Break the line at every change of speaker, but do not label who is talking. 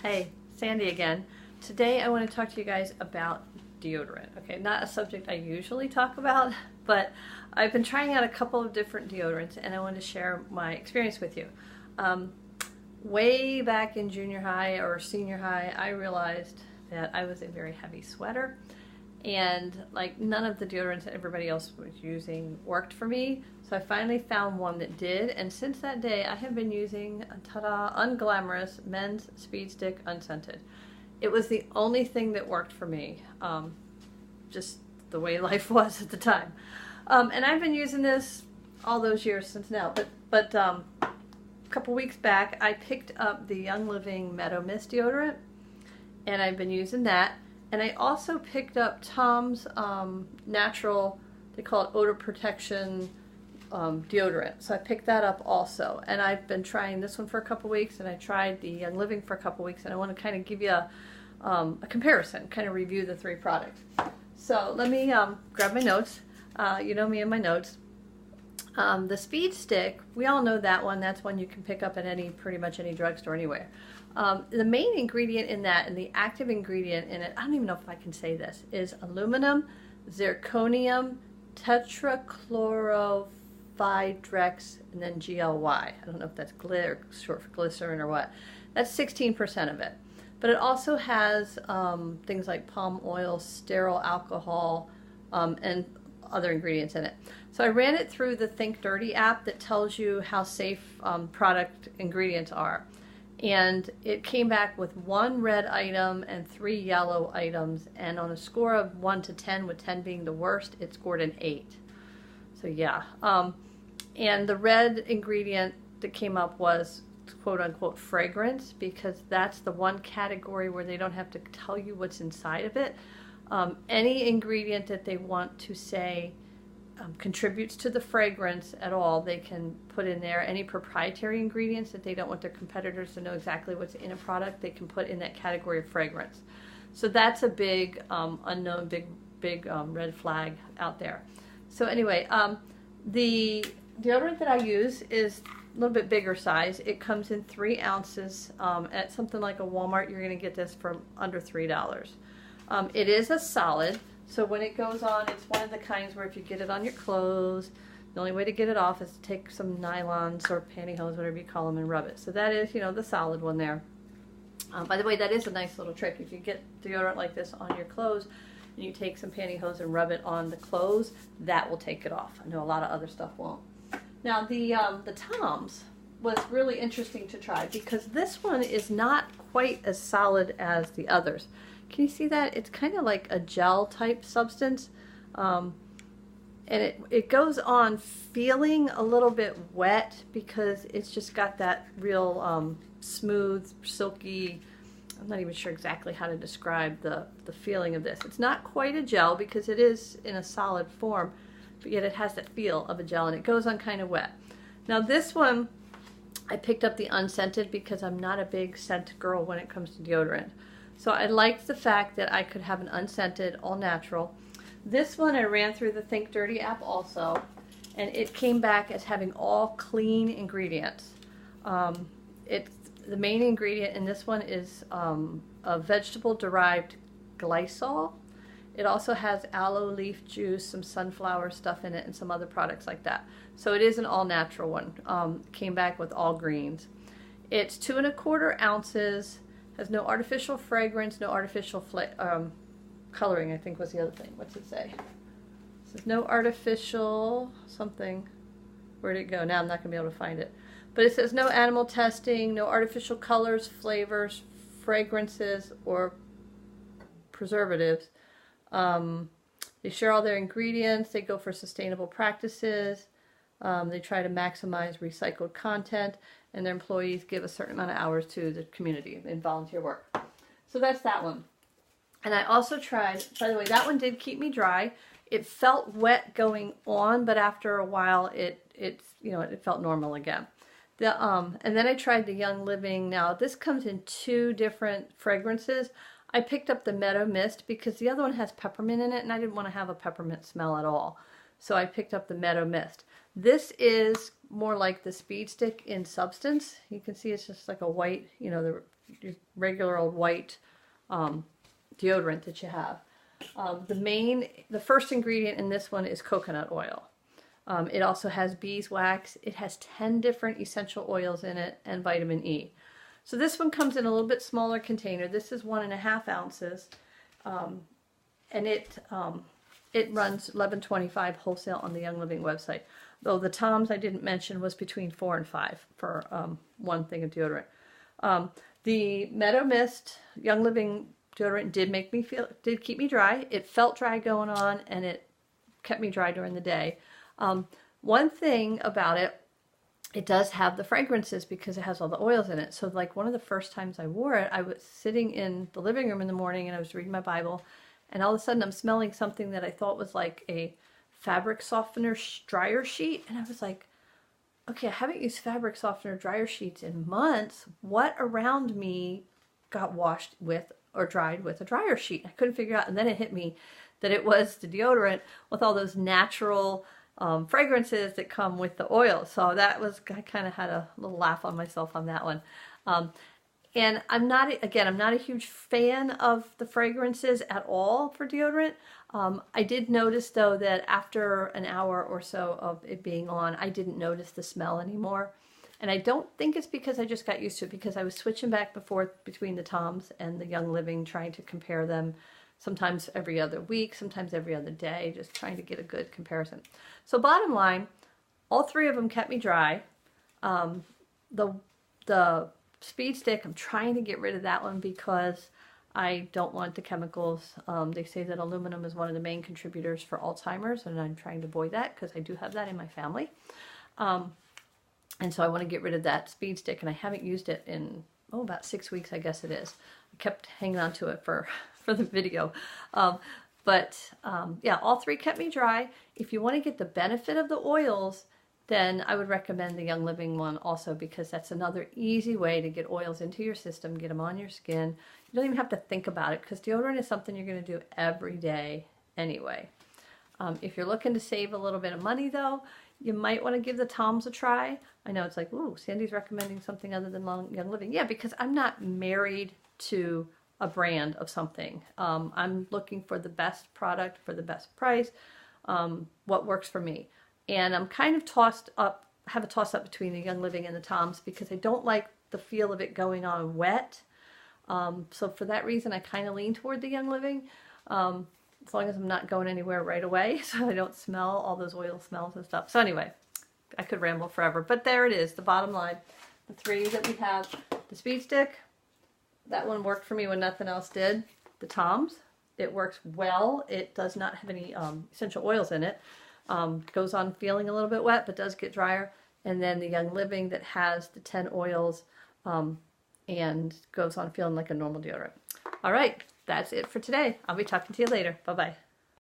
Hey, Sandy again. Today I want to talk to you guys about deodorant. Okay, not a subject I usually talk about, but I've been trying out a couple of different deodorants and I want to share my experience with you. Way back in junior high or senior high, I realized that I was a very heavy sweater and like none of the deodorants that everybody else was using worked for me. So I finally found one that did, and since that day I have been using a ta-da, unglamorous men's Speed Stick unscented. It was the only thing that worked for me, just the way life was at the time. And I've been using this all those years since now, but a couple weeks back I picked up the Young Living Meadow Mist deodorant, and I've been using that. And I also picked up Tom's natural, they call it odor protection deodorant. So I picked that up also. And I've been trying this one for a couple weeks, and I tried the Young Living for a couple weeks, and I want to kind of give you a comparison, kind of review the three products. So let me grab my notes. You know me and my notes. The Speed Stick, we all know that one. That's one you can pick up at pretty much any drugstore anywhere. The main ingredient in that, and the active ingredient in it, I don't even know if I can say this, is aluminum, zirconium, tetrachlorophydrex, and then GLY. I don't know if that's short for glycerin or what. That's 16% of it. But it also has things like palm oil, sterile alcohol, and other ingredients in it. So I ran it through the Think Dirty app that tells you how safe product ingredients are. And it came back with 1 red item and 3 yellow items, and on a score of 1 to 10, with 10 being the worst, it scored an 8. So yeah, and the red ingredient that came up was quote-unquote fragrance, because that's the one category where they don't have to tell you what's inside of it. Any ingredient that they want to say contributes to the fragrance at all, they can put in there. Any proprietary ingredients that they don't want their competitors to know exactly what's in a product, they can put in that category of fragrance. So that's a big unknown, big red flag out there. So anyway, the deodorant that I use is a little bit bigger size. It comes in 3 ounces. At something like a Walmart, you're going to get this for under $3. It is a solid. So when it goes on, it's one of the kinds where if you get it on your clothes, the only way to get it off is to take some nylons or pantyhose, whatever you call them, and rub it. So that is, the solid one there. By the way, that is a nice little trick. If you get deodorant like this on your clothes and you take some pantyhose and rub it on the clothes, that will take it off. I know a lot of other stuff won't. Now the Tom's was really interesting to try because this one is not quite as solid as the others. Can you see that? It's kind of like a gel type substance, and it goes on feeling a little bit wet because it's just got that real smooth, silky, I'm not even sure exactly how to describe the feeling of this. It's not quite a gel because it is in a solid form, but yet it has that feel of a gel, and it goes on kind of wet. Now this one, I picked up the unscented because I'm not a big scent girl when it comes to deodorant. So I liked the fact that I could have an unscented, all natural. This one I ran through the Think Dirty app also, and it came back as having all clean ingredients. The main ingredient in this one is a vegetable-derived glycol. It also has aloe leaf juice, some sunflower stuff in it, and some other products like that. So it is an all-natural one. Came back with all greens. It's 2 1/4 ounces. Has no artificial fragrance, no artificial coloring, I think was the other thing. What's it say? It says no artificial something. Where'd it go? Now I'm not going to be able to find it. But it says no animal testing, no artificial colors, flavors, fragrances, or preservatives. They share all their ingredients. They go for sustainable practices. They try to maximize recycled content, and their employees give a certain amount of hours to the community in volunteer work. So that's that one. And I also tried, by the way, that one did keep me dry. It felt wet going on, but after a while it felt normal again. And then I tried the Young Living. Now this comes in 2 different fragrances. I picked up the Meadow Mist because the other one has peppermint in it, and I didn't want to have a peppermint smell at all. So I picked up the Meadow Mist. This is more like the Speed Stick in substance. You can see it's just like a white, you know, the regular old white deodorant that you have. The first ingredient in this one is coconut oil. It also has beeswax. It has 10 different essential oils in it and vitamin E. So this one comes in a little bit smaller container. This is 1.5 ounces. And it runs $11.25 wholesale on the Young Living website. Though the Tom's I didn't mention was between $4 and $5 for one thing of deodorant. The Meadow Mist Young Living deodorant did keep me dry. It felt dry going on, and it kept me dry during the day. One thing about it, it does have the fragrances because it has all the oils in it. So like one of the first times I wore it, I was sitting in the living room in the morning and I was reading my Bible, and all of a sudden I'm smelling something that I thought was like a fabric softener dryer sheet. And I was like, okay, I haven't used fabric softener dryer sheets in months. What around me got washed with or dried with a dryer sheet? I couldn't figure out. And then it hit me that it was the deodorant with all those natural fragrances that come with the oil. So that was, I kind of had a little laugh on myself on that one. And I'm not a huge fan of the fragrances at all for deodorant. I did notice though that after an hour or so of it being on, I didn't notice the smell anymore. And I don't think it's because I just got used to it, because I was switching back and forth between the Tom's and the Young Living, trying to compare them. Sometimes every other week, sometimes every other day, just trying to get a good comparison. So bottom line, all three of them kept me dry. The Speed Stick, I'm trying to get rid of that one because I don't want the chemicals. They say that aluminum is one of the main contributors for Alzheimer's, and I'm trying to avoid that because I do have that in my family. And so I want to get rid of that Speed Stick, and I haven't used it in, about 6 weeks, I guess it is. I kept hanging on to it for the video. Yeah, all three kept me dry. If you want to get the benefit of the oils, then I would recommend the Young Living one also, because that's another easy way to get oils into your system, get them on your skin. You don't even have to think about it, because deodorant is something you're going to do every day anyway. If you're looking to save a little bit of money though, you might want to give the Tom's a try. I know it's like, ooh, Sandy's recommending something other than Young Living. Yeah, because I'm not married to a brand of something. I'm looking for the best product for the best price, what works for me. And I'm kind of have a toss up between the Young Living and the Tom's, because I don't like the feel of it going on wet. So for that reason, I kind of lean toward the Young Living, as long as I'm not going anywhere right away, so I don't smell all those oil smells and stuff. So anyway, I could ramble forever, but there it is, the bottom line. The three that we have: the Speed Stick, that one worked for me when nothing else did. The Tom's, it works well. It does not have any essential oils in it. Goes on feeling a little bit wet, but does get drier. And then the Young Living that has the 10 oils and goes on feeling like a normal deodorant. All right, that's it for today. I'll be talking to you later. Bye-bye.